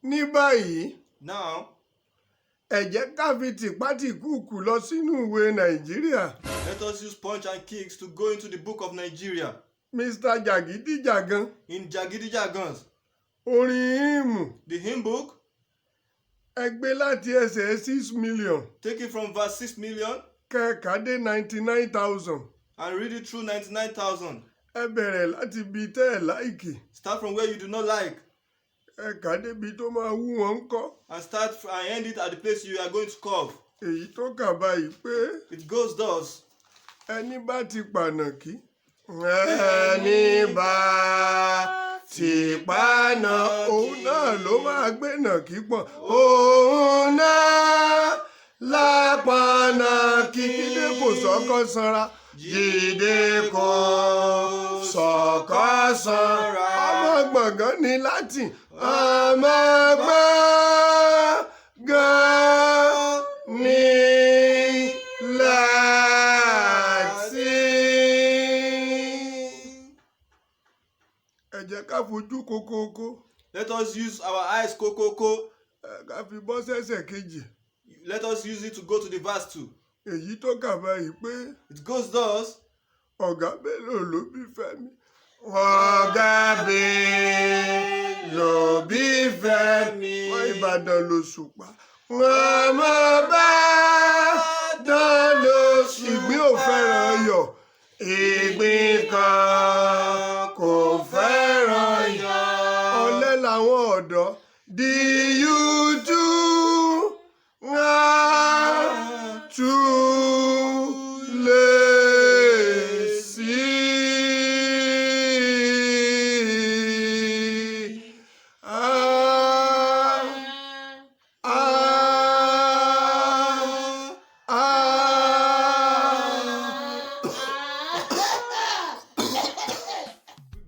ní báyìí Now, ẹ jẹ́ ká fi tìpátìkúùkù lọ sínú ìwé Nàìjíríà. let us use punch and kicks to go into the book of Nigeria. Mr. Jàgídíjàgan, In Jagidijagans, orin hymn the hymn book, ẹ gbé láti ẹsẹ̀ 6 million take it from verse 6 million kẹ́ẹ̀ká dé 99,000. and read it through 99,000. Ẹ bẹ̀rẹ̀ láti ibi tẹ́ ẹ̀ láìkì. Start from where you do not like Ẹ kà débi tó máa wú wọn kọ́. and start and end it at the place you are going to cough. Èyí tó kà báyìí pé It goes thus. ẹni bá ti pànàkí. Ẹni bá ti pànà òun náà ló máa gbé nàkí pọ̀. Òun náà lápànàkí. Jídé kò sọ́kọ́ sanra. Jídé kò sọ́kọ́ sanra. Ọmọ gbọ̀ngàn ní Latin. Ọmọ gbọ̀ngàn ní Latin. Ẹ jẹ́ ká fojú kókókó. Let us use our eyes kokoko. Ká fi bọ́ sẹ́sẹ̀ kejì. Let us use it to go to the verse 2. Èyí tó kà báyìí pé It goes thus. ọ̀gá Bello ló bí Fẹ́mi. Ọ̀gá Bello bí Fẹ́mi. Wọ́n Ìbàdàn ló ṣùpá. Ọmọ Ìbàdàn ló ṣùpá. Ìgbín ò fẹ́ràn yọ̀. Ìgbín kan kò fẹ́ràn yọ̀. Ọ̀lẹ làwọn ọ̀dọ́. Di yújú too lazy.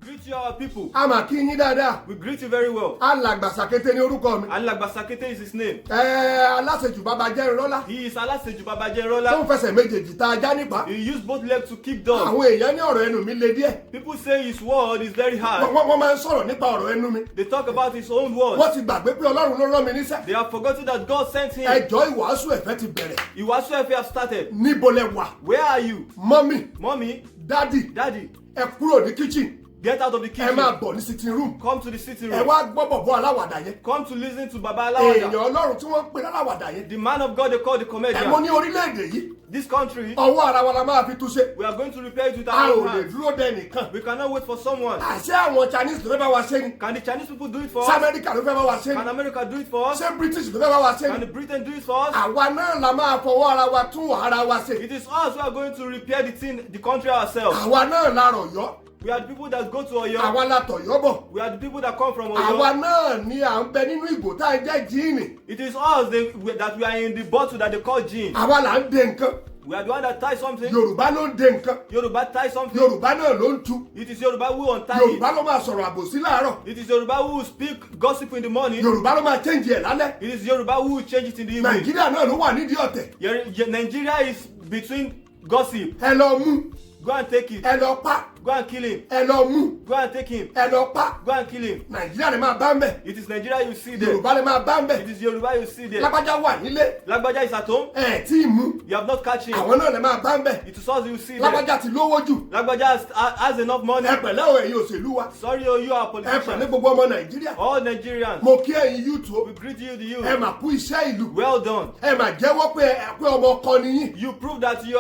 Greet you, our people. A mà kí yín dáadáa. We greet you very well. Alàgbà Sàkété ní orúkọ mi. Alàgbà Sàkété is his name. Aláṣejù bàbá jẹ́ ìrọ́lá. He is Alaseju Tó Babajerola. ń fẹsẹ̀ méjèèjì ta ajá nípa. He used both legs to kick dogs. Àwọn èèyàn ní ọ̀rọ̀ ẹnu mi le díẹ̀. People say his word is very hard. Wọ́n máa ń sọ̀rọ̀ nípa ọ̀rọ̀ ẹnu mi. They talk about his own words. Wọ́n ti gbàgbé pé Ọlọ́run ló rán mi níṣẹ́. They have forgotten that God sent him. Ẹjọ́ ìwàásù ẹ̀fẹ́ ti bẹ̀rẹ̀. Iwasu Efe have started. Níbo lẹ wà? Where are you? Mọ́mì, Mommy, dádì, Daddy, ẹ kúrò ní kitchen. get out of the Ẹ kitchen. máa bọ̀ ní sitting room. Come to the sitting Ẹ room. wá gbọ́ bọ̀bọ̀ aláwàdà yẹn. Come to listen to Baba Èèyàn Alawada. Ọlọ́run tí wọ́n ń pè láláwàdà yẹn. The man of God they call the Ẹ mọ comedian. ní orílẹ̀-èdè yìí. This country, Ọwọ́ ara wa la máa fi túnṣe. we are going to repair it with A our ò own lè hands. dúró dẹ nìkan. We cannot wait for someone. Àṣé àwọn Chinese ló fẹ́ bá wa ṣe ni. Can the Chinese people do it for Ṣé us? Amẹ́ríkà ló fẹ́ bá wa ṣe Can ni. America do it for us? Ṣé British ló fẹ́ bá wa ṣe Can ni. the Britain do it for us? Àwa náà la máa fọwọ́ ara wa tún ara wa ṣe. It is us who are going to repair the thing, the country ourselves. Àwa náà la rọ̀yọ́. We are the people that go to Oyo. Àwa la tọ̀yọ́ bọ̀. We are the people that come from Àwa Oyo. náà ni à ń bẹ nínú ìgò tá a jẹ́ jíìnì. It is us that we are in the bottle that they call gin. Àwa là ń de nǹkan. We are the one that tie something. Yorùbá ló ń de nǹkan. Yoruba tie something. Yorùbá náà ló ń tú. It is Yoruba who untie Yorùbá it. ló máa sọ̀rọ̀ àbòsí láàárọ̀. It is Yoruba who speak gossip in the morning. Yorùbá ló máa change ẹ̀ lálẹ́. It is Yoruba who change it in the evening. Nàìjíríà náà ló wà nídìí ọ̀tẹ̀. Nigeria is between gossip. Ẹ lọ mú. Go and take it. Ẹ lọ pa. Go and kill him. Ẹ lọ mú. Go and take him. Ẹ lọ pa. Go and kill him. Nàìjíríà lè máa bá ń bẹ̀. It is Nigeria you see there. Yorùbá lè máa bá ń bẹ̀. It is Yoruba you see there. Lágbájá wà nílé. Lagbaja is at home. Ẹ tí ì mú. You have not catch him. Àwọn náà lè máa bá ń bẹ̀. It is us you see there. Lágbájá ti lówó jù. Lagbaja has enough money. Ẹ pẹ̀lẹ́ o ẹ̀yin òṣèlú wa. Sorry, oh, you are Ẹ pẹ̀lẹ́ politicians. gbogbo ọmọ Nàìjíríà. All Nigerians. Mo kí ẹ̀yin youth o. We greet you, the Ẹ youth. mà kú iṣẹ́ ìlú. Well done. Ẹ mà jẹ́wọ́ pé ọmọ ọkọ ni yín. You prove that you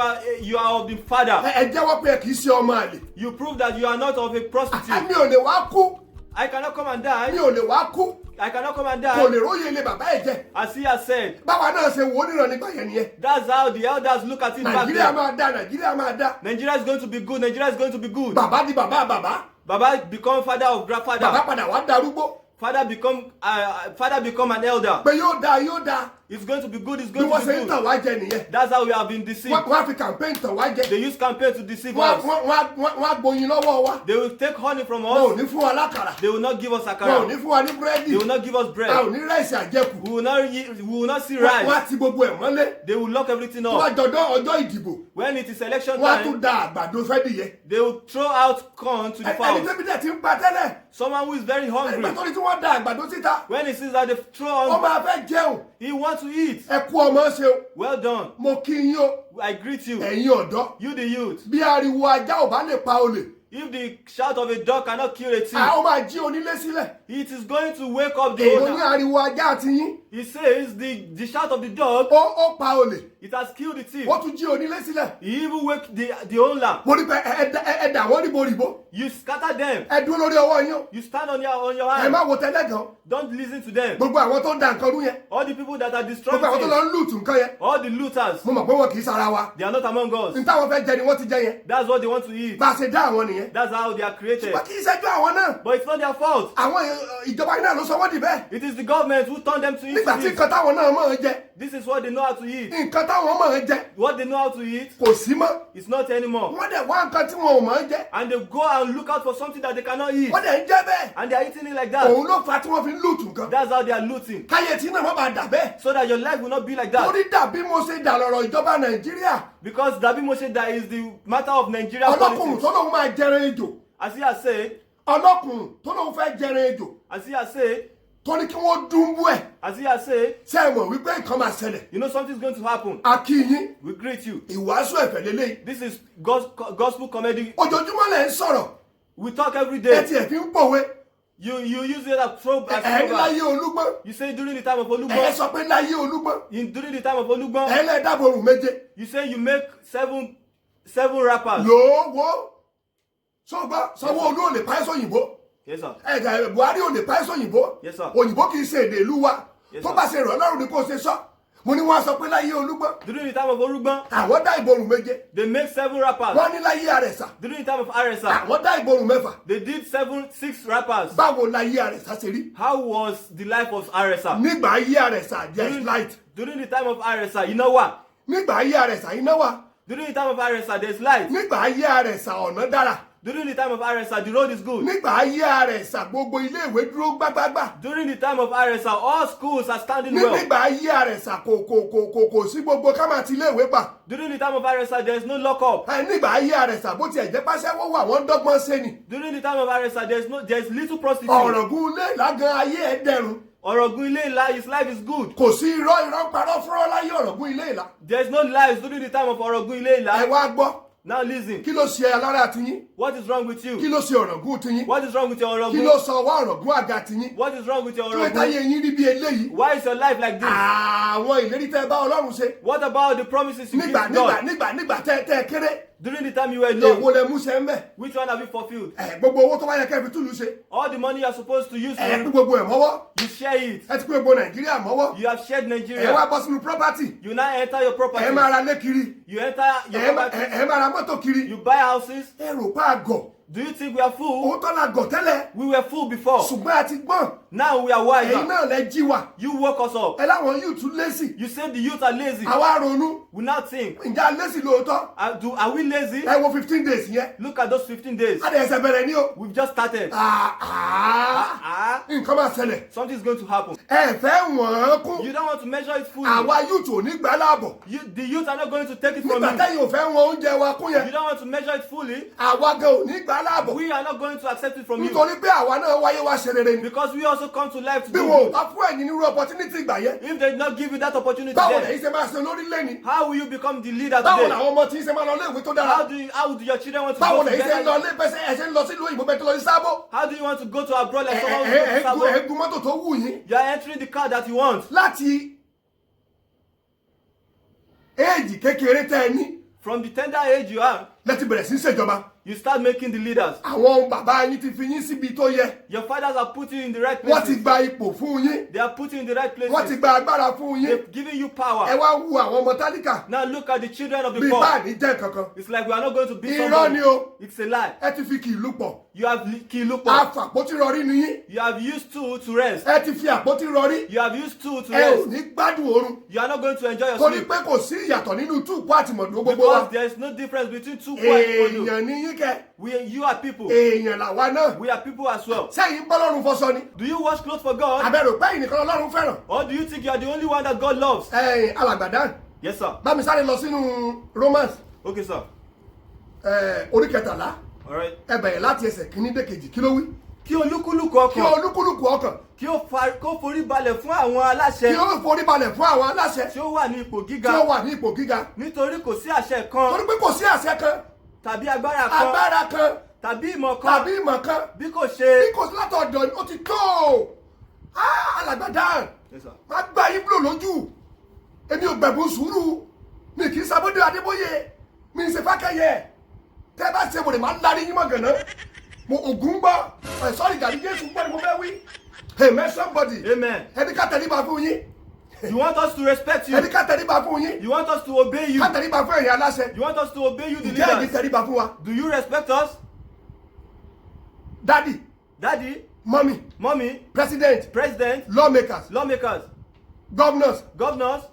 are of the father. Ẹ jẹ́wọ́ pé ẹ kì í ṣe ọmọ àlè. You prove that you are not of a prostitute. Mi ò lè wá kú. I cannot come and Mi die. ò lè wá kú. I cannot come and Kò die. lè róye ilé bàbá ẹ̀ jẹ. As he has said. Báwa náà ṣe wò ó níran nígbà yẹn nìyẹn. That's how the elders look at it back Nàìjíríà then. máa dá Nàìjíríà máa dá. Nigeria is going to be good. Nigeria is going to be good. Bàbá di bàbá bàbá. Baba become father of Bàbá grandfather. padà wá darúgbó. Father become an elder. Pé yóò dáa yóò dáa. It's going to be good. It's bí going wọ́n to ṣe ń be tàn good. wá jẹ nìyẹn. That's how we have been deceived. wọ́n á fi campaign tàn wá jẹ. They use campaign to deceive wọ́n us. á gboyin lọ́wọ́ wa. They will take honey from wọn ò us. ní fún wa lákàrà. They will not give us wọn ò akara. ní fún wa ní They búrẹ́dì. will not give us a ò bread. ní ráìsì àjẹkù. We will not see wọ́n á rice. ti gbogbo ẹ̀ mọ́lé. They will lock everything tó bá up. jọjọ́ ọjọ́ ìdìbò When it is election wọ́n á tún time, da àgbàdo fẹ́dìyẹ. they will throw out corn to the ẹni fowls. tẹ́bi tẹ̀ ti ń pa tẹ́lẹ̀. Someone who is very ẹgbẹ́ hungry, tó ní tí wọ́n da àgbàdo síta. when he sees that they throw ó on, máa fẹ́ jẹun. he wants to eat. ẹ kú ọmọ ṣe o. Well done. mo kí yín o. I greet you. ẹ̀yin ọ̀dọ́. You the youth. bí ariwo ajá ò bá lè pa olè. If the shout of a dog cannot kill a thief, ó máa jí onílé sílẹ̀. it is going to wake up the èèyàn ní owner. ariwo ajá àti yín. He says the shout of the dog, ó pa olè. it has killed the thief. ó tún jí onílé sílẹ̀. He even wake the owner. mo ní pé ẹ dà wọ́n ríboríbo. You scatter them. ẹ dúró lórí ọwọ́ yín o. You stand on your ẹ hand. má wo tẹ́lẹ̀ gan. Don't listen to them. gbogbo àwọn tó ń da nǹkan rú yẹn. All the people that are destroying gbogbo àwọn tó lọ things, ń lùtù nǹkan yẹn. all the looters, mo mọ̀ pé wọn kì í sara wa. they are not among us. n táwọn fẹ́ jẹ ni wọ́n ti jẹ yẹn. That's what they want to eat. bá a ṣe dá àwọn nìyẹn. That's how they are created. wọ́n kì í ṣẹ́jú àwọn náà. But it's not their fault. àwọn ìjọba yìí náà ló sọ wọ́n di bẹ́ẹ̀. It is the government who turned them to eat nígbà tí this. nǹkan táwọn náà mọ̀ ọ́n jẹ. This is what they know how to eat. nǹkan táwọn mọ̀ ọ́n jẹ What they know how to eat, kò sí mọ́. it's not anymore. wọ́n dẹ̀ wá nǹkan tí wọn ò mọ̀ ọ́n jẹ. And they go and look out for something that they cannot eat. wọ́n dẹ̀ ń jẹ́ bẹ́ẹ̀. And they are eating it like that. òun ló fa tí wọ́n fi ń lùtù nǹkan. That's how they are looting. káyé tí náà má bàa dà bẹ́ẹ̀. So that your life will not be like that. torí dàbí mo ṣe dà lọ́rọ̀ ìjọba nàìjíríà. Because Dabi Moshe, that is the matter of Nigeria ọlọ́kùnrin politics. tó lóun máa jẹran ejò. As he has said, ọlọ́kùnrin tó lóun fẹ́ jẹran ejò. as he has said, tó ní kí wọ́n dúnbú ẹ̀. as he has said, ṣé ẹ mọ̀ wípé nǹkan máa ṣẹlẹ̀. you know something's going to happen. a kí yín. We greet you. ìwàásù ẹ̀fẹ̀ lélẹ́yìí. This is gospel comedy. ojoojúmọ́ lẹ̀ ń sọ̀rọ̀. We talk every ẹ day. tiẹ̀ fi ń pòwe. You use it as probe as ẹ ní proverb. láyé olúgbọ́n. You say during the time of ẹ Olugbon. sọ pé láyé olúgbọ́n. During the time of Olugbon, ẹ lẹ́ dábòrò méje. you say you make seven rappers. lówó. sọ́gbà Sanwó-Olú ò lè pa ẹ́ sóyìnbó. Yes, sir. ẹ̀gà Buhari ò lè pa ẹ́ sóyìnbó. Yes, sir. òyìnbó kì í ṣe èdè ìlú wa. Yes, tó sir. bá ṣe rọ̀ lọ́rùn ni kò ṣe sọ. mo ní wọ́n sọ pé láyé olúgbọ́n. During the time of Olugbon, àwọn dá ìborùn méje. they make 7 rappers. wọ́n ní láyé àrẹ̀sà. During the time of Aresa, àwọn dá ìborùn mẹ́fà. they did 6 rappers. báwo láyé àrẹ̀sà ṣe rí. How was the life of Aresa? nígbà ayé àrẹ̀sà there is light. During the time of Aresa, you know what? nígbà ayé àrẹ̀sà iná wà. During the time of Aresa, there's light. nígbà ayé àrẹ̀sà ọ̀nà dára. During the time of Aresa, the road is good. nígbà ayé àrẹ̀sà gbogbo ilé ìwé dúró gbágbágbá. During the time of Aresa, all schools are standing well. nígbà ayé àrẹ̀sà kò sí gbogbo ká máa ti ilé ìwé pa. During the time of Aresa, there is no lockup. nígbà ayé àrẹ̀sà bó tiẹ̀ jẹ́ pàṣẹwó wà wọ́n dọ́gbọ́n ṣe ni. During the time of Aresa, there's little prostitute. ọ̀rọ̀gùn ilé ìlágan ayé ẹ̀ dẹrùn. Orogun Ile Ila, his life is good. kò sí irọ́ ń parọ́ fúnrọ́ láyé ọ̀rọ̀gùn ilé ìlà. There's no lies during the time of Orogun Ile ẹ Ila. wá gbọ́ Now listen, kí ló ṣe alára tiyín. what is wrong with kí you? ló ṣe ọ̀rọ̀gùn tiyín. What is wrong with your kí ló Orogun? sọ wá ọ̀rọ̀gùn àga tiyín. What is wrong with your kí ló táyé Orogun? yín rí bí eléyìí. Why is your life like this? àwọn ìlérí tẹ́ ẹ bá ọlọ́run ṣe. What about the promises you give nígbà to nígbà God? nígbà tẹ́ ẹ kéré. During the time you were èwo low, lẹ mú ṣe ń bẹ̀. which one have you fulfilled? gbogbo owó tó bá yẹ kẹ́ fi túlù ṣe. All the money you are supposed to use pín to, gbogbo ẹ̀ mọ́wọ́. you share it. ẹ ti pín gbogbo nàìjíríà mọ́wọ́. You have shared ẹ wá Nigeria. bọ́ sínú property. You now enter your ẹ property. máa ra lé kiri. You enter your property. ẹ máa ra mọ́tò kiri. You buy houses. ẹ rò pa àgọ̀. Do you think we are full? òótọ́ la gọ̀ tẹ́lẹ̀. We were full before. ṣùgbọ́n a ti gbọ́n. Now we are ẹ̀yin wiser. náà lẹ jí wa. You woke us up. ẹ láwọn yóò tún lésì. You say the youth are lazy. àwa ronú. We now think, ǹjẹ́ lésì lóòótọ́. are we lazy? ẹ wo 15 days yẹn. Look at those 15 days. a dẹ̀ ẹsẹ̀ bẹ̀rẹ̀ ní o. We've just started. nǹkan máa ṣẹlẹ̀. Something is going to happen. ẹ fẹ́ wọ̀n kún. You don't want to measure it fully. àwa yóò tún ní gbà láàbọ̀. The youth are not going to take it from nígbà you. tẹ́yìn ò fẹ́ wọn oúnjẹ wa kún You yẹn. don't want to measure it fully. àwa gan ò ní gbà láàbọ̀. We are not going to accept it from you. nítorí pé àwa náà wáyé wá ṣe rere ni. Because we also come to life to bí do wọn ò good. bá fún ẹ̀yin nírú opportunity ìgbà yẹn. If they did not give you that opportunity báwo then, lẹ́yìn ṣe máa ṣe lórí lẹ́ni. how will you become the leader báwo today? làwọn ọmọ tí ń ṣe máa lọ léèwé tó dára. How do your children want to báwo go lẹ́yìn ṣe ń lọ together? lé bẹ́sẹ̀ ẹ̀ ṣe ń lọ sílùú òyìnbó bẹ́ẹ̀ tó lọ sí sábó. How do you want to go to abroad like someone who goes to Sabo? ẹ̀ẹ́gùn mọ́tò tó wù yín. You are entering the car that you want. láti éèjì kékeré tẹ́ ẹ ní. From the tender age you are, lẹ́tí bẹ̀rẹ̀ sí ṣèjọba. You start making the leaders. Àwọn bàbá yín ti fi yín síbi tó yẹ. Your fathers are putting you in the right Wọ́n ti places. gba ipò fún yín. They are putting you in the right Wọ́n ti places. gba agbára fún yín. They've given you Ẹ power. wá wu àwọn ọmọ tálíkà. Now look at the children of the Bí poor. báà ní jẹ́ kankan. It's like we are not going to be Irọ́ somebody. ni o. It's a lie. Ẹ ti fi kìlú pọ̀. You have kilupo. Afàpótí rọrí ni yín. You have used to rest. Ẹ ti fi àpótí rọrí. You have used to Ẹ ò rest. ní gbádùn oorun. You are not going to enjoy your Torí sleep. pé kò sí ìyàtọ̀ nínú túùpù àtìmọ̀dún gbogbo wa. Because there is no difference between two quiet people. Èèyàn ni yín kẹ́. You are people. Èèyàn làwa náà. We are people as well. Sẹ́yìn bọ́lọ́run fọṣọ ni. Do you wash clothes for God? Àbẹ̀rù pé ìnìkan Ọlọ́run fẹ́ràn. Or do you think you are the only one that God loves? Alàgbàdá. Yes, sir. Bá mi sáré lọ sínú Romans Okay, sir. orí kẹtàlá. All right. Ẹ bẹ̀rẹ̀ láti ẹsẹ̀ kìíní dé kejì. Kí ló wí? Kí olúkúlùkù Kí ọkàn olúkúlùkù ọkàn. kó forí balẹ̀ fún àwọn Kí aláṣẹ ó forí balẹ̀ fún àwọn aláṣẹ tí ó wà ní ipò tí gíga ó wà ní ipò gíga. nítorí kò sí àṣẹ Torí kan pé kò sí àṣẹ kan, tàbí agbára kan agbára kan, tàbí ìmọ̀ kan tàbí ìmọ̀ kan. bí kò ṣe. Bí kò sí látọ̀dọ̀ ó ti tó. Alàgbàdá. Yes, sir. Má gbá yín búrò lójú. Èmi ò gbẹ̀bùn sùúrù. Mi kì í Sábódé Adébóyè. Mi ń ṣe Fákẹ́yẹ. Tẹ́ bá ṣe wòlé máa ń darí yín mọ̀ gànà. Mo ògùn gbọ́. Sọ́ọ̀rì gàrí Jésù gbọ́ ni mo fẹ́ wí. Amen somebody. Amen. Ẹni ká tẹríba fún yín. You want us to respect you. Ẹni ká tẹríba fún yín. You want us to obey you. Ká tẹríba fún ẹ̀yin aláṣẹ. You want us to obey you, the Ǹjẹ́ ẹ̀yin leaders. tẹríba fún wa? Do you respect us? Daddy, Daddy, mommy, mommy, president, president, lawmakers, lawmakers, governors. governors,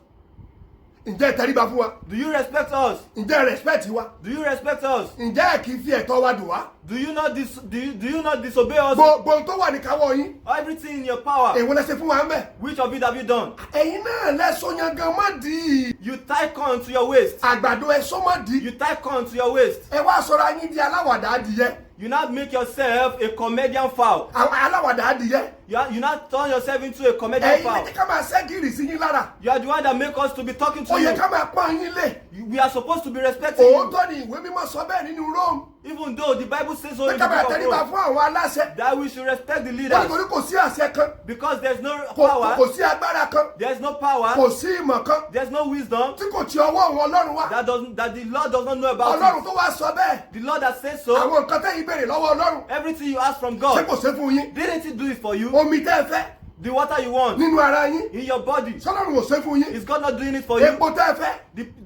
Ǹjẹ́ ẹ tẹríba fún wa? do you respect us? Ǹjẹ́ ẹ respect wa? Do you respect us? Ǹjẹ́ ẹ kì í fi ẹ̀tọ́ wa dùn wá? Do you not disobey us? Gbogbo ohun tó wà ní káwọ́ yín. Everything in your power. Èwo lẹ ṣe fún wa ń bẹ̀? Which of it have you done? Ẹ̀yin náà lẹ́sọ yan gan má dì í. You tie corn to your waist. Àgbàdo ẹ̀sọ́ má dì í. You tie corn to your waist. Ẹ wá sọra yín di aláwàdà adìyẹ. You now make yourself a comedian fowl. Àwọn aláwàdà adìyẹ. You now turn yourself into a comedian Ẹ̀yin fowl. ní ká máa ṣẹ́gìrì sí yín lára. You are the one that make us to be talking Ó to yẹ you. ká máa pọ́n yín lé. We are supposed to be respecting you. Òótọ́ ni ìwé mímọ́ sọ bẹ́ẹ̀ nínú Rome. Even though the Bible says so Pé in the ká máa book of tẹríba Rome, fún àwọn aláṣẹ. that we should respect the Wọ́n leaders. nítorí kò sí àṣẹ kan. Because there's no Kò power, sí agbára kan. there's no power, Kò sí ìmọ̀ kan. there's no wisdom Tí kò ti ọwọ́ òun Ọlọ́run wá. that the Lord does not know about Ọlọ́run it. tó wá sọ bẹ́ẹ̀. The Lord that says so, Àwọn nǹkan tẹ́yìn béèrè lọ́wọ́ Ọlọ́run. everything you ask from Ṣé God, kò ṣe fún yín? didn't He do it for you? Omi tẹ́ ẹ fẹ́ The water you want nínú ara yín. in your body, Sọ́lọ́run ò ṣe fún yín. is God not doing it for you? Epo tẹ́ ẹ fẹ́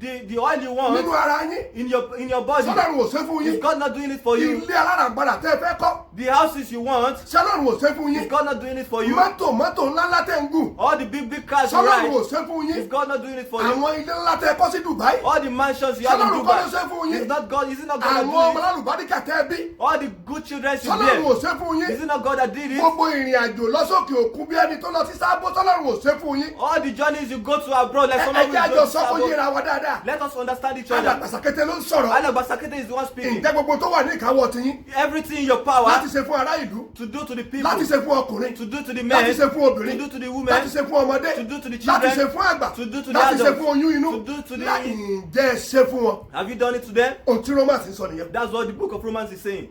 The oil you nínú want ara yín. in your body, Sọ́lọ́run ò ṣe fún is yín. God not doing it for you? Ilé alárànbarà tẹ́ ẹ fẹ́ kọ́. The houses you want, Sọ́lọ́run ò ṣe fún is yín. God not doing it for you? Mọ́tò ńláńlá tẹ́ ń gùn. All the big cars you Sọ́lọ́run ò ride, ṣe fún is yín. God not doing it for you? Àwọn ilé ńlá tẹ́ ẹ kọ́ sí Dubai. All the mansions you have in Sọ́lọ́run kọ́ ló ṣe Dubai, fún yín. is not God? Is it not God that Àwọn ọmọ did it? alálùbáríkà tẹ́ ẹ bí. All the good children you Sọ́lọ́run ò bear, ṣe fún yín. is it not God that did it? Gbogbo ìrìn àjò lọ́sọ̀kè òkun bí ẹni tó lọ sí Sábó. Sọ́lọ́run ò ṣe fún yín. All the journeys you go to abroad, like Ẹ someone who jẹ́ àjọ goes to sọ kó abroad. yéra wa dáadáa. Let us understand each other. Alàgbàsàkété ló ń sọ̀rọ̀. Alagbasakete is the one speaking. Ǹjẹ́ gbogbo tó wà ní ìkáwọ́ ti yín Everything in your power láti ṣe fún ará ìlú, to do to the people, láti ṣe fún ọkùnrin, to do to the láti men, ṣe fún to obìnrin, do to the láti women, ṣe fún ọmọdé, to do to the láti ṣe children, fún àgbà, to do to the láti ṣe adults, fún oyún inú. to do to the- Ǹjẹ́ ẹ ṣe fún wọn? have you done it to them? Ohun tí Romans ń sọ nìyẹn. That's what the book of Romans is saying.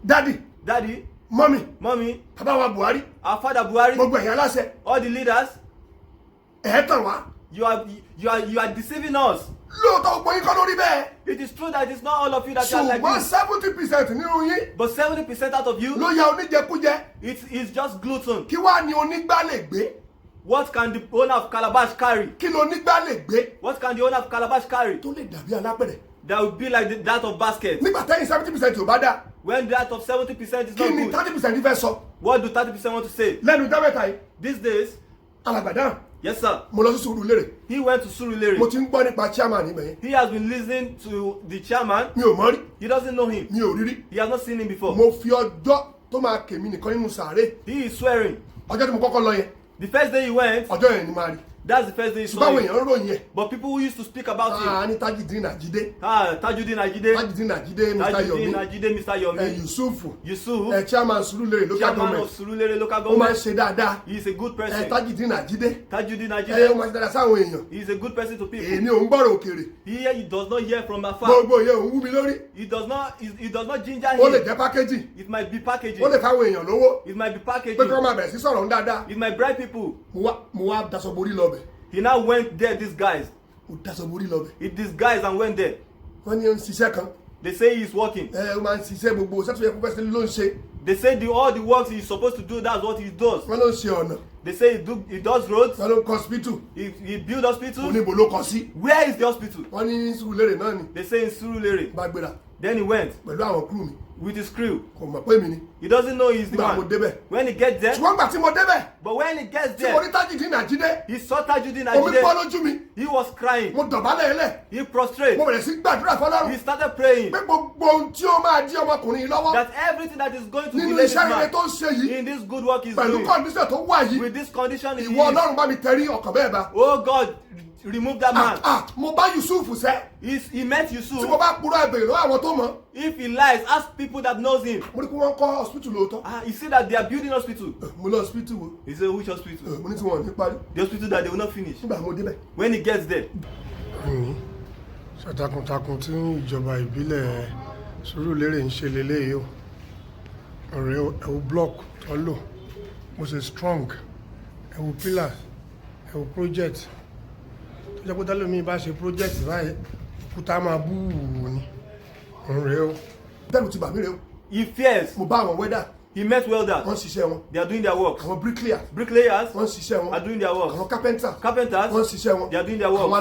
Dádì, Daddy, mọ́mì, mommy, bàbá wa Buhari, our father Buhari, gbogbo ẹ̀yin aláṣẹ, all the leaders, ẹ̀ tàn wá. you are deceiving us. Lóòótọ́ gbogbo yín kọ́ lórí bẹ́ẹ̀. It is true that it's not all of you that are like Ṣùgbọ́n this, 70% nínú yín but 70% out of you, ló ya oníjẹkújẹ. it's just gluten. Kí wá ni onígbá lè gbé? What can the owner of Calabash carry? Kí ló onígbá lè gbé? What can the owner of Calabash carry? Tó lè dàbí alápẹ̀rẹ̀. That would be like that of basket. Nígbà tẹ́yìn 70% ò bá dá, When that of 70% is kí ni not good, 30% fẹ́ sọ? what do 30% want to say? Lẹ́nu ìjọ́ mẹ́ta yìí, These days, alàgbàdàn, yes sir, mo lọ sí Sùúrùlérè. he went to Mo Surulere. ti ń gbọ́ nípa chairman níbẹ̀ yẹn. He has been listening to the chairman. Mi ò mọ̀ rí, He doesn't know him. mi ò rí rí. He has not seen him before. Mo fi ọjọ́ tó máa kèmí nìkan nínú sàárè. He is swearing. Ọjọ́ tí mo kọ́kọ́ lọ yẹn, The first day he went, ọjọ́ yẹn ni máa rí. that's the first day he Ṣùgbọ́n saw àwọn him. èèyàn ń ròyìn ẹ̀. But people who used to speak about him, Ní Tajudeen Àjídé. Tajudeen Ajide, Tajudeen Àjídé, Mr. Yomi, Tajudeen Ajide, Mr. Yomi, Yusufu, Yusuf, chairman Sùúrùlérè local chairman government. of Surulere local Ó máa ń government. ṣe dáadáa. He is a good person. Tajudeen Àjídé. Tajudeen Ó Ajide, máa ṣe dáadáa sáwọn èèyàn. he is a good person to people. Èmi ò ń gbọ́rọ̀ òkèrè. He does not hear from afar. Gbogbo ìyẹn ò ń wú mi lórí. He does not ginger Ó lè him. jẹ́ pákéjì. It might be packaging. Ó lè fáwọn èèyàn lówó. It might be Pé kí packaging. wọ́n máa bẹ̀rẹ̀ sí sọ̀rọ̀ ń dáadáa. It might bribe people. Mo wá daṣọ borí lọ́bẹ̀. He now went there, this guys. Mo daṣọ borí lọ́bẹ̀. He disguised and went there. Wọ́n ní ó ń ṣiṣẹ́ kan. They say he's working. ó máa ń ṣiṣẹ́ gbogbo ṣé tó yẹ kó fẹ́ ṣe ló ń ṣe. They say all the works he's supposed to do, that's what he does. wọ́n ló ń ṣe ọ̀nà. They say he does roads. wọ́n ló ń kọ́ hospital. He build hospitals. oníbo ló kọ́ sí. Where is the hospital? wọ́n ní Surulere náà ni. They say in Surulere. bá gbéra. Then he went pẹ̀lú àwọn crew mi. with his crew. kò mọ̀ pé mi ni. He doesn't know he's the nígbà mo one. débẹ̀. When he gets there, ṣùgbọ́n gbà tí mo débẹ̀. but when he gets tí mo there, ní Tajudeen Ajide. he saw Tajudeen omi bọ́ Ajide. lójú mi. He was crying. mo dọ̀bálẹ̀ ẹlẹ̀. He prostrate. mo bẹ̀rẹ̀ sí gbàdúrà fọlọ́run. He started praying pé gbogbo ohun tí ó máa di ọmọkùnrin yìí lọ́wọ́. that everything that is going to nínú delay this iṣẹ́ rere man tó ń ṣe yìí. in this good work he's pẹ̀lú doing, kọ́ndíṣẹ̀ tó wà yìí. with this condition he ìwọ is, Ọlọ́run bá mi tẹrí ọkàn bẹ́ẹ̀ bá. oh God, remove that man. mo bá Yusuf sẹ́. He met tí mo Yusuf. bá kúrò ẹ̀bẹ̀rẹ̀ lọ́wọ́ àwọn tó mọ̀. If he lies, ask people that knows him. mo ní kí wọ́n kọ́ hospital lóòótọ́. You see that they are building hospital. mo lọ hospital wo. He said, which hospital? mo ní tí wọn ò ní parí. The hospital that they will not finish. nígbà mo débẹ̀. When he gets there, ṣàtakuntakun tí ìjọba ìbílẹ̀ Surulere ń ṣe leléyìí o ọ̀rẹ́ ẹ̀wù block tó lò mo ṣe strong ẹ̀wù pillars ẹ̀wù project tó jẹ́ pé tẹ́lẹ̀mí bá ṣe project báyìí òkúta máa bú wù ní ọ̀rẹ́ o. bẹ́ẹ̀ni ti bà mí rẹ o. he fears. mo bá àwọn weather. He met welders. wọ́n ṣiṣẹ́ wọn. They are doing their work. àwọn bricklayers. Bricklayers wọ́n ṣiṣẹ́ wọn. are doing their work. àwọn carpenters. Carpenters wọ́n ṣiṣẹ́ wọn. they are doing their work. àwọn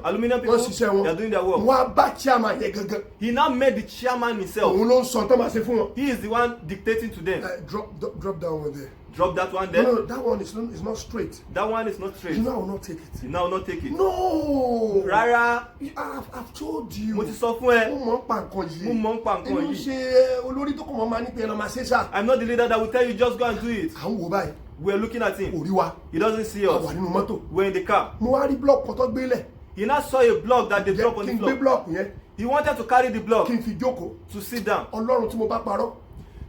aluminium people wọ́n ṣiṣẹ́ wọn. they are doing their work. wọ́n á bá chairman yẹn gangan. He now made the chairman himself. òun ló ń sọ tó máa ṣe fún wọn. He is the one dictating to them. Drop that one there. Drop that one there. No, that one is not straight. That one is not straight. You know I will not take it. You now will not take it. No. Rárá. I've told you. Mo ti sọ fún ẹ. mo mọ̀ ń pa nǹkan yìí. Mo mọ̀ ń pa nǹkan èmi yìí. ṣe olórí tó kọ́ mọ́ máa ní pé ẹ lọ máa ṣe ṣá. I'm not the leader that will tell you just go and do it. à ń wo báyìí. We are looking at him. kò rí wa. He doesn't see a us. wà nínú mọ́tò. We're in the car. mo wá rí block kan tó gbélẹ̀. He now saw a block that they dropped on kí the n gbé floor. block yẹn. He wanted to carry the block kí n fi jókòó. to sit down. Ọlọ́run tí mo bá parọ́.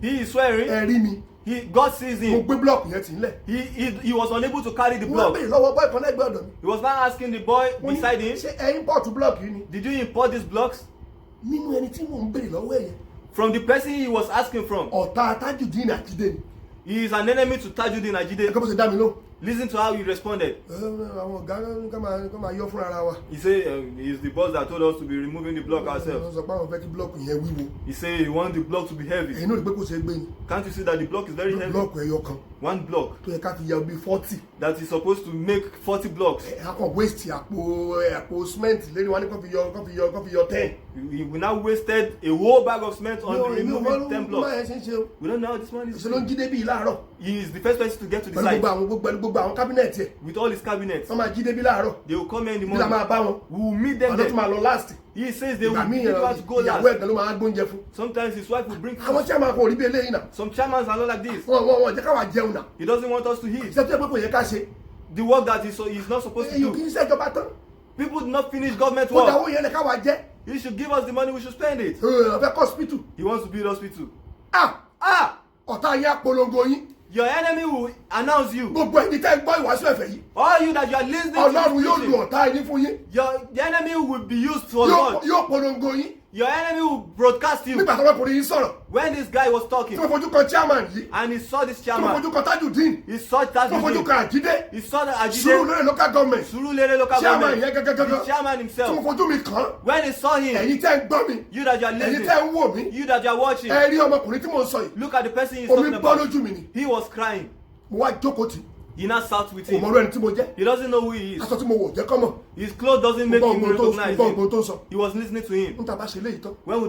He is swearing. ẹ rí mi. God sees mo him. gbé block yẹn tì ń lẹ̀. He was unable to carry the wọ́n block. béèrè lọ́wọ́ boy kan lẹ́gbẹ̀ẹ́ ọ̀dọ̀ mi. He was now asking the boy Mo ní, beside him, ṣé ẹ import block yìí ni. did you import these blocks? nínú ẹni tí mò ń béèrè lọ́wọ́ ẹ̀ yẹn. From the person he was asking from. ọ̀tá Tajudeen Ajide ni. He is an enemy to Tajudeen Ajide. ẹ̀kọ́ bó ṣe dá mi lóhùn. Listen to how he responded. àwọn ọ̀gá ká máa yọ fúnra ara wa. He said he is the boss that told us to be removing the block ourselves. wọ́n sọ pé àwọn fẹ́ kí block yẹn wíwo. He said he wants the block to be heavy. ẹ̀yin náà rí pé kò ṣeé gbé ni. Can't you see that the block is very heavy? block ẹyọ kan One block tó yẹ ká fi ya bí 40. that is supposed to make 40 blocks. a kàn waste àpò cement lẹ́ni wa ní kàn fi yọ 10. We now wasted a whole bag of cement on removing 10 blocks. We don't know how this man is. ṣe ló ń jí débi láàárọ̀. He is the first person to get to the pẹ̀lú site gbogbo àwọn cabinet yẹ. with all his cabinets. wọ́n máa jí débi láàárọ̀. They will come here in the bí la morning. máa bá wọn. We will meet them ọ̀dọ́ tó there. máa lọ last. He says they will ìgbà míì be able to go ìyàwó last. ẹ̀gbẹ́ ló máa gbóúnjẹ fún. Sometimes his wife will bring àwọn food. tí a máa kọ orí bí eléyìí náà. Some chairmans are not like this. wọ́n jẹ́ káwa jẹun náà. He doesn't want us to eat. iṣẹ́ tó yẹ pé kò yẹ ká ṣe. The work that he's not supposed to èyí ò kì do. í ṣèjọba tán. People do not finish government kó work. dáwọ́ yẹn lẹ káwa jẹ́. He should give us the money, we should spend it. ọ̀fẹ́ kọ́ hospital. He wants to build hospital. ọ̀tá yẹn apolongo yín. Your enemy will announce you. gbogbo ẹni tẹ́ ń gbọ́ ìwàásù ẹ̀fẹ̀ yìí. All you that you are listening to Ọlọ́run this yóò lu preaching, ọ̀tá yín fún yín. the enemy will be used for God. yóò polongo yín. Your enemy will broadcast you. nígbà tó ọkùnrin yín sọ̀rọ̀. When this guy was tí talking wọ́n fojú kan chairman yìí. and he saw this tí wọ́n chairman, fojú kan Tajudeen. he saw tí wọ́n fojú Tajudeen, kan Ajide. he saw the Ajide, Surulere local government. Surulere local chairman government, yẹn gẹ́gẹ́gẹ́gẹ́. the chairman tí wọ́n himself. fojú mi kàn. When he saw him, ẹ̀yin tẹ́ ń gbọ́ mi. you that you are ẹ̀yin tẹ́ listening, ń wò mí. you that you are watching, ẹ rí ọmọkùnrin tí mò ń sọ yìí. look at the person he's omi talking bọ́ about. lójú mi ni. He was crying. mo wá jókòó tì. He now sat with kò him. mọ ọ̀rọ̀ ẹni tí mo jẹ́. He doesn't know who he is. aṣọ tí mo wọ̀ jẹ́ kọ́mọ̀. His clothes doesn't make him recognize gbọ́ him. nǹkan tó ń sọ. He was listening to him. n ta bá ṣe léyìí tán. When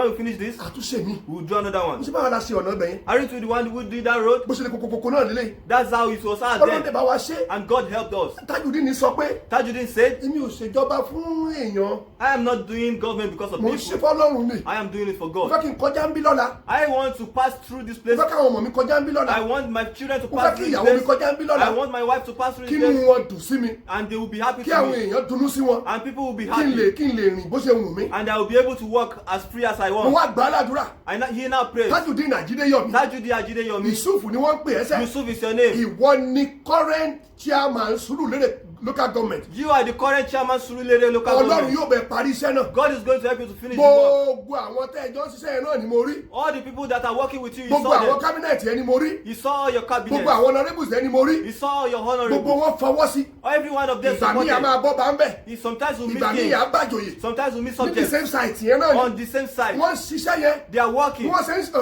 we finish this, àtúnṣe mi. we will do another mo one. ṣe báwa la ṣe ọ̀nà ibẹ̀ yẹn. Aren't you the one who did that road? bó ṣe lè kókókókó náà lélẹ̀. That's how it was out Ọlọ́run dẹ̀ then. bá wa ṣe. And God helped us. Tajudeen sọ pé Tajudeen said, èmi ò ṣèjọba fún èèyàn. I am not doing government because of mo ń ṣe people. fọ́lọ́run mi. I am doing it for mo fẹ́ God. kí n kọjá ń bí lọ́la. I want to pass through this mo place. fẹ́ káwọn ọmọ mi kọjá ń bí lọ́la. I want my children to mo fẹ́ pass kí through this ìyàwó mi place. kọjá ń bí I lọ́la. want my wife to pass through kí this ni place. wọn dùn sí mi. And they will be happy kí to àwọn me. èèyàn dunnú sí wọn. And people will be kí n happy. lè rìn bó ṣe wù mí. And I will be able to walk as free as I mo want. wá gbà á ládùúrà. He now prays. Tajudeen Ajide yọ̀ mí. Tajudeen Ajide Yomi. Yusuf ni wọ́n ń pè ẹ́ sẹ́. Yusuf is your name. ìwọ ni current chairman Surulere local government. You are the current chairman Surulere local Ọlọ́run government. yóò bẹ parí iṣẹ́ náà. God is going to help you to finish the work. gbogbo àwọn tẹ́ ẹjọ́ ṣiṣẹ́ yẹn náà ni mo rí. All the people that are working with you, you gbogbo saw àwọn them. cabinet yẹn ni mo rí. You saw your gbogbo cabinet. àwọn honourables yẹn ni mo rí. You saw your gbogbo honorable. wọn fọwọ́ sí. Every one of them ìgbà míì a supported. máa bọ́ bá ń bẹ̀. Sometimes we meet ìgbà míì kings. yà á bàjòyè. Sometimes we meet ní the subjects. same site yẹn náà ni. On the same side. wọ́n ń ṣiṣẹ́ yẹn. They are working. bí wọ́n ṣe ń sọ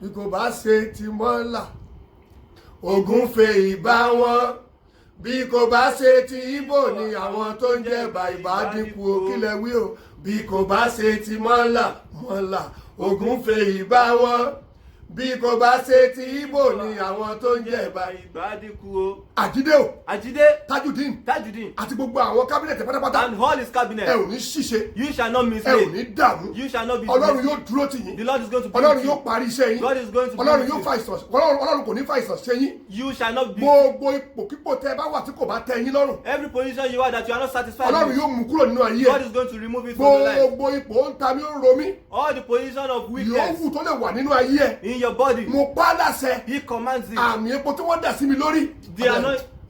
bí kò bá ṣe ti mọ́là ogun fè ìbá wọn bí kò bá ṣe ti Ìgbò ni àwọn tó ń jẹ ìbá dínkù òkìlẹ̀ wí o bí kò bá ṣe ti mọ́là ogun fè ìbá wọn bí kò bá ṣe ti Ìgbò ni àwọn tó ń jẹ ìbá dínkù o. Àjídé o Àjídé. Tajudeen àti gbogbo àwọn kábínẹ̀tì pátápátá and all his cabinet. ẹ ò ní ṣìṣe You shall not ẹ ò mislead. ní dààmú You shall not be Ọlọ́run deceived. yóò dúró tì yín The Lord is going to be Ọlọ́run with you. yóò parí iṣẹ́ yín God is going to be Ọlọ́run with yóò you. fa ìsàn Ọlọ́run kò ní fa ìsàn ṣe yín You shall not be. gbogbo ipòkípò tẹ bá wà tí kò bá tẹ́ yín lọ́rùn Every position you are that you are not satisfied Ọlọ́run with, yóò mú kúrò nínú ayé God ẹ is going to remove it from your life. gbogbo ipò ó ń ta mí ó ń ro mí All the position of yóò weakness wù tó lè wà nínú ayé ẹ in your body, mo pa á láṣẹ He commands it. àmì epo tí wọ́n dà sí mi lórí The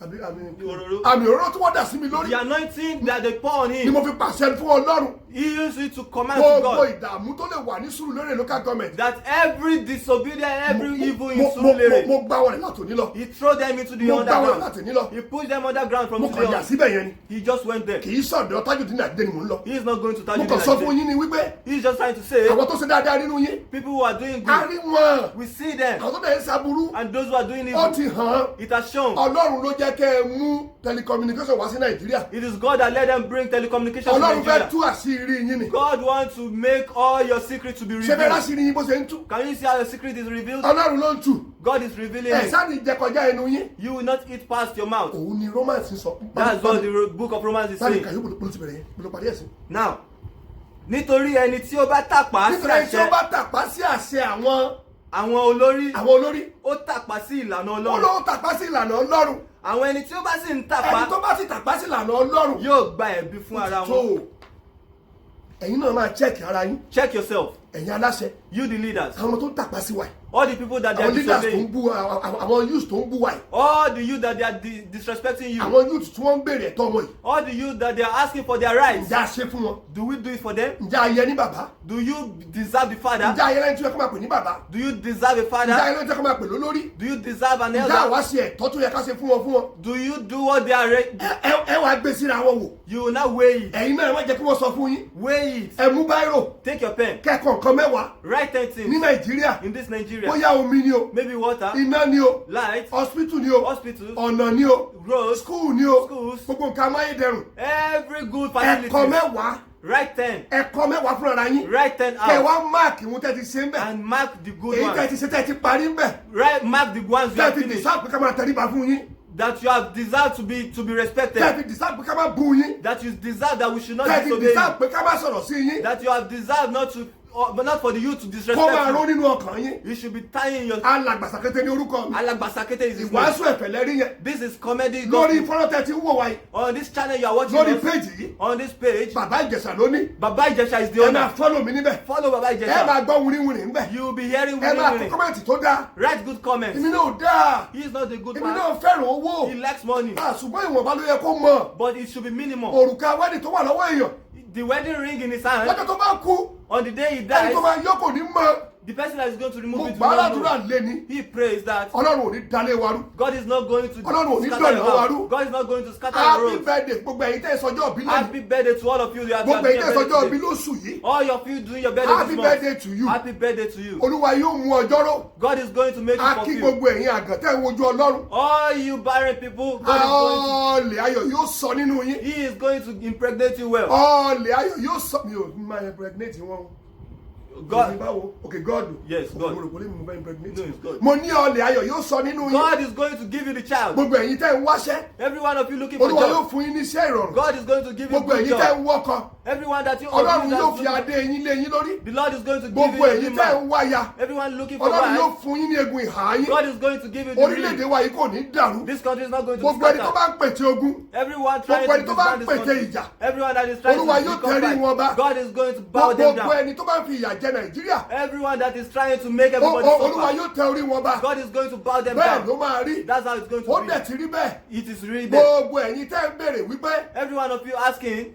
àmì òróró tí wọ́n dà sí mi lórí The anointing that they pour on ni him, mo fi pàṣẹ fún Ọlọ́run he used it to command to gbogbo God ìdààmú tó lè wà ní Surulere local government that every disobedient, every evil in mo Surulere, gbá wọn rẹ̀ látòní lọ he threw them into the mo gbá wọn rẹ̀ underground. látòní lọ He pushed them underground from mo today kàn yà on. síbẹ̀ yẹn ni He just went there. kì í sọ̀dọ̀ Tajudeen Àjídé ni mò ń lọ He is not going to tell mo you kàn sọ fún that. yín ni wípé He's just trying to say, àwọn tó ṣe dáadáa nínú yín people who are doing a good, rí wọn we see them, àwọn tó dẹ̀ ń ṣaburú and those who are doing ó evil, ti hàn it has shown. Ọlọ́run ló jẹ́ kẹ́ ẹ mú telecommunication wá sí Nàìjíríà It is God that let them bring telecommunications to Ọlọ́run fẹ́ Nigeria. tú àṣírí yín ni God wants to make all your secrets to be ṣé fẹ́ revealed. láṣírí yín bó ṣe ń tú Can you see how your secret is revealed? Ọlọ́run ló ń tú God is revealing ẹ it. sáà ní jẹ kọjá ẹnu yín You will not eat past your mouth. òun ni Romans sọ That's what the book of Romans is báyìí saying. kàyọ́ bolo ti bẹ̀rẹ̀ yẹn bolo parí ẹ̀sìn. Now, nítorí ẹni tí ó bá tàpá sí nítorí tí ó àṣẹ bá tàpá sí àṣẹ àwọn olórí, àwọn olórí ó tàpá sí ìlànà ó Ọlọ́run. ló tàpá sí ìlànà Ọlọ́run Àwọn ẹni tí ó bá sì ń ẹni tàpá tó bá sì tàpá sí ìlànà Ọlọ́run yóò gba ẹ̀bi fún ara tó wọn. ẹ̀yin náà máa check ara yín Check yourself. ẹ̀yin aláṣẹ You the leaders. àwọn tó ń tàpá sí wa All the people that they are àwọn leaders tó ń disobeying. bú àwọn youth tó ń bú wa yìí All the youth that they are disrespecting you. àwọn youth tí wọ́n ń béèrè ẹ̀tọ́ wọn yìí All the youth that they are asking for their rights. ǹjẹ́ a ṣe fún wọn Do we do it for them? ǹjẹ́ a yẹ ní bàbá Do you deserve the father? ǹjẹ́ a yẹ lẹ́yìn tí wọ́n kọ́ máa pè ní bàbá Do you deserve a ǹjẹ́ a father? yẹ lẹ́yìn tí wọ́n kọ́ máa pè lólórí Do you deserve an ǹjẹ́ elder? àwa ṣe ẹ̀tọ́ tó yẹ ká ṣe fún wọn Do you do what they are ready? ẹ wá gbé síra wọn wò You will not weigh it. ẹ̀yin náà ẹ má jẹ́ kí wọ́n sọ fún yín Weigh it. ẹ mú báírò Take your pen. kẹ́kọ̀ọ́ nǹkan mẹ́wàá Write 10 ní things Nàìjíríà in this Nigeria. bóyá omi ni o Maybe water, iná ni o light, hospital ni o hospitals, ọ̀nà ni o roads, school ni o schools, gbogbo nǹkan amáyédẹrùn every good ẹ̀kọ́ facility. mẹ́wàá Write 10. ẹ̀kọ́ mẹ́wàá fúnra yín Write 10 kẹ́ out. wá máàkì wọn tẹ́ ti ṣe ń bẹ̀ And mark the good èyí tẹ́ ones. ti ṣe tẹ́ ti parí ń bẹ̀ Mark the ones you tẹ́ have fi finished. dìsáàpù ká máa tẹríba fún yín That you have deserved to be respected. tẹ́ fi dìsáàpù ká máa bú yín That you deserve that we should not tẹ́ fi disobey you. dìsáàpù ká máa sọ̀rọ̀ sí yín That you have deserved not to, but not for the youth to kó máa disrespect ró you. nínú ọkàn yín You should be tying your. alàgbàsàkété ní orúkọ mi Alagbasakete is his name. ìwàásù ẹ̀fẹ̀ lẹ́rí yẹn This is comedy. lórí gospel. fọ́nrán tẹ́ ti ń wò wáyé On this channel you are watching lórí us, péjì yìí on this page, bàbá Ìjẹ̀ṣà ló ní Baba Ijesha is the ẹ máa owner. fọ́lọ̀ mi níbẹ̀ Follow Baba ẹ Ijesha. máa gbọ́ wúríwúrí ńbẹ̀ You will be hearing ẹ máa kọ winning. kọ́mẹ̀ntì tó dáa Write good comments. èmi náà ò dáa He is not a good èmi man. náà fẹ́ràn owó He likes money. ṣùgbọ́n ìwọ̀nba ló yẹ kó mọ̀ But it should be minimum. òrùka wẹ́ẹ̀dì tó wà lọ́wọ́ èèyàn The wedding ring in his hand, lọ́jọ́ tó bá kú on the day he ẹni dies, tó máa yọ kò ní mọ̀ the person that is going to remove mo it gbà á will not ládùúrà know. lé ní He prays that ọlọ́run ò ní dalé wa rú God is not going to Ọlọ́run ò ní scatter dọ̀nà your wa house. rú. God is not going to scatter your happy roads. birthday gbogbo ẹ̀yin tẹ́ ẹ sọjọ́ òbí lẹ́yìn Happy birthday to all of you. That gbogbo ẹ̀yin tẹ́ ẹ sọjọ́ òbí today. lóṣù yìí All of you doing your birthday happy this month. birthday to you Happy birthday to you. olúwa yóò mú ọjọ́ ró God is going to make a it kí fulfill. gbogbo ẹ̀yin àgàn tẹ́ ẹ wojú ọlọ́run All you barren people, God is going ọ̀ọ̀lẹ̀ ayọ̀ yóò sọ nínú yín to, He is going to impregnate you well. ọ̀ọ̀lẹ̀ ayọ̀ yóò sọ mi ò ní máa impregnate wọn o. God, Èmi báwo? Okay, God. Yes, God. Mo rò pé lèmi mo fẹ́ impregnate. No, it's God. Mo ní ọ̀lẹ̀ ayọ̀ yóò sọ nínú yín. God is going to give you the child. Gbogbo ẹ̀yin tẹ́ ń wáṣẹ́. Every one of you looking for Olúwa yóò job. fún yín níṣẹ́ ìrọ̀rùn. God is going to give you Gbogbo good ẹ̀yin tẹ́ job. ń wọ́kọ. Everyone that you Ọlọ́run yóò abuse, fi adé yín lé yín lórí. the Lord is going to give Gbogbo you a ẹ̀yin good tẹ́ man. ń wáya. Everyone looking for Ọlọ́run yóò wife, fún yín ní egun ìhà yín. God is going to give you the Orílẹ̀-èdè ring. wa yìí kò ní dàrú. This country is not going to Gbogbo ẹni tó scatter. bá ń pète ogun. Everyone trying Gbogbo to ẹni tó bá ń disband this pète country. ìjà. Everyone that is trying Olúwa to yóò become tẹrí wọn bá. fight. God is going to bow them Gbogbo down. ẹni tó bá ń fi ìyà jẹ Nàìjíríà. Everyone that is trying to make everybody Olúwa suffer. yóò tẹ orí wọn bá. God is going to bow them Bẹ́ẹ̀ ló down. máa rí. That's how it's going Ó to dẹ̀ be. ti rí bẹ́ẹ̀. It is really there. Gbogbo ẹ̀yin tẹ́ ń béèrè wípé Every one of you asking,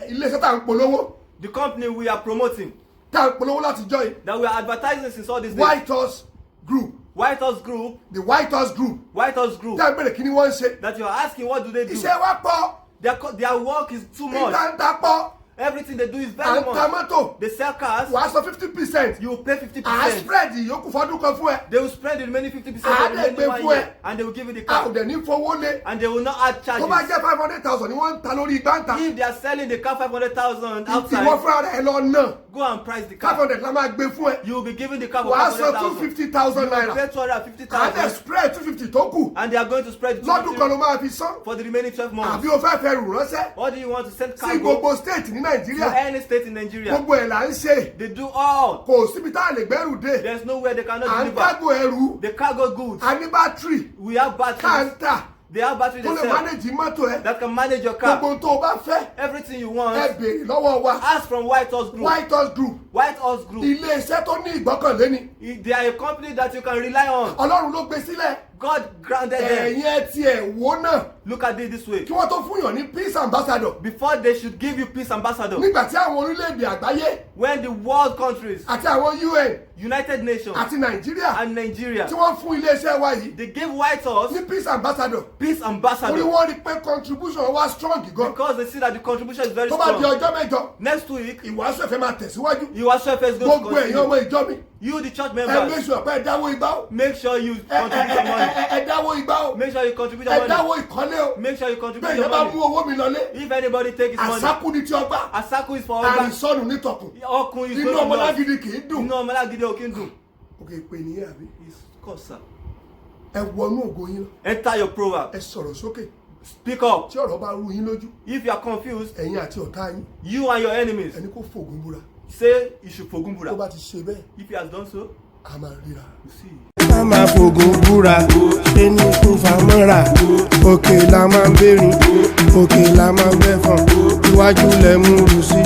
iléeṣẹ́ tá à ń polówó the company we are promoting, tá à ń polówó láti jọ yìí that we are advertising since all this days, White Horse Group White House Group. The White House Group. White House Group. Tẹ́ ẹ bẹ̀rẹ̀ kí ni wọ́n ń ṣe. That you are asking what do they do? Iṣẹ́ wa pọ̀. Their work is too much. Ìtàǹtà pọ̀. Everything they do is very much. Àǹtàmọ́tò. They sell cars. Wàá sọ 50%. You will pay 50%. Spread yòókù fọdún kan fún ẹ. They will spread the remaining 50% of the remaining 1 year. And they will give you the A car. ò dẹ̀ ní fowó lé. And they will not add charges. Tó bá jẹ́ 500,000 ni wọ́n ń ta lórí gbáǹtà. If they are selling the car 500,000 outside, Ìwọ fúnra rẹ̀ lọ náà. go and price the car. 500 la máa gbé fún ẹ. You will be given the car for Wàá san 500,000. 250,000 You will naira. pay A 250,000. dẹ̀ spread 250 tó kù. And they are going to spread Lọ́dún kan ló máa fi san. for the remaining 12 months. Àbí o fẹ́ fẹ́ rù ránṣẹ́. What do you want to send Sí cargo gbogbo state ní to Nàìjíríà. any state in Nigeria? Gbogbo ẹ̀ là ń ṣe. They do all. Kò síbi tá a lè gbẹ́rù dé. There's nowhere they cannot À ń deliver. kágò ẹrù. The cargo goods. A ní bátìrì. We have batteries. Káńtà. They have batteries Tó lè themselves mánéjì mọ́tò ẹ. that can manage your car. Gbogbo tó o bá fẹ́. Everything you Ẹ want. béèrè lọ́wọ́ wa. Ask from White House Group. White House Group. White House Group. Ilé iṣẹ́ tó ní ìgbọ́kànlé ni. They are a company that you can rely on. Ọlọ́run ló gbé sílẹ̀. God granted them. Ẹ̀yin ẹ tiẹ̀ wò náà. Look at it this way. Kí wọ́n tó fún yàn ní peace ambassador. Before they should give you peace ambassador, Nígbà tí àwọn orílẹ̀-èdè àgbáyé when the world countries, àti àwọn UN United Nations, àti Nàìjíríà and Nigeria, tí wọ́n fún iléeṣẹ́ wa yìí they gave White House ní peace ambassador. peace Orí ambassador wọ́n rí pé contribution wa strong gan. because they see that the contribution is very Tó bá di strong. ọjọ́ mẹ́jọ, Next week, ìwàásù ẹ̀fẹ̀ máa tẹ̀síwájú. you are sure is going to Gbogbo ẹ̀yin ọmọ continue. ìjọ mi. You, the church Ẹ members, make sure pé ẹ dáwó igbá o. make sure you contribute your money. Ẹ dáwó igbá o. Make sure you contribute Ẹ your money. dáwó ìkọ́lé o. Make sure you contribute Bẹ́ẹ̀ your yẹn bá mú money. owó mi lọlé. If anybody take his money, Àsákú ni tí ọgbà. Asako is for Oba. Àrìsọ́nù nítọkùn. Okun is Inú going to ọmọlágídí kì í dùn. No, Ọmọlágídí ò kí ń dùn. Òkè ìpè nìyẹn àbí. It's course, sir. Ẹ wọnú ògo yín lọ. Enter your proverb. Ẹ sọ̀rọ̀ sókè. Speak up. Tí ọ̀rọ̀ bá rú yín lójú. If you are confused, Ẹ̀yin àti ọ̀tá yín. you and your enemies Ẹni kó fògùn búra. say you should Tó fogumbura. bá ti ṣe bẹ́ẹ̀, If he has done so, a máa ríra. you see. Ká máa fògùn búra. Ṣé ní kó fà mọ́ra? Òkè la máa ń bẹ̀rìn. Òkè la máa ń bẹ̀fọ̀n. Iwájú lẹ̀ mú rù sí.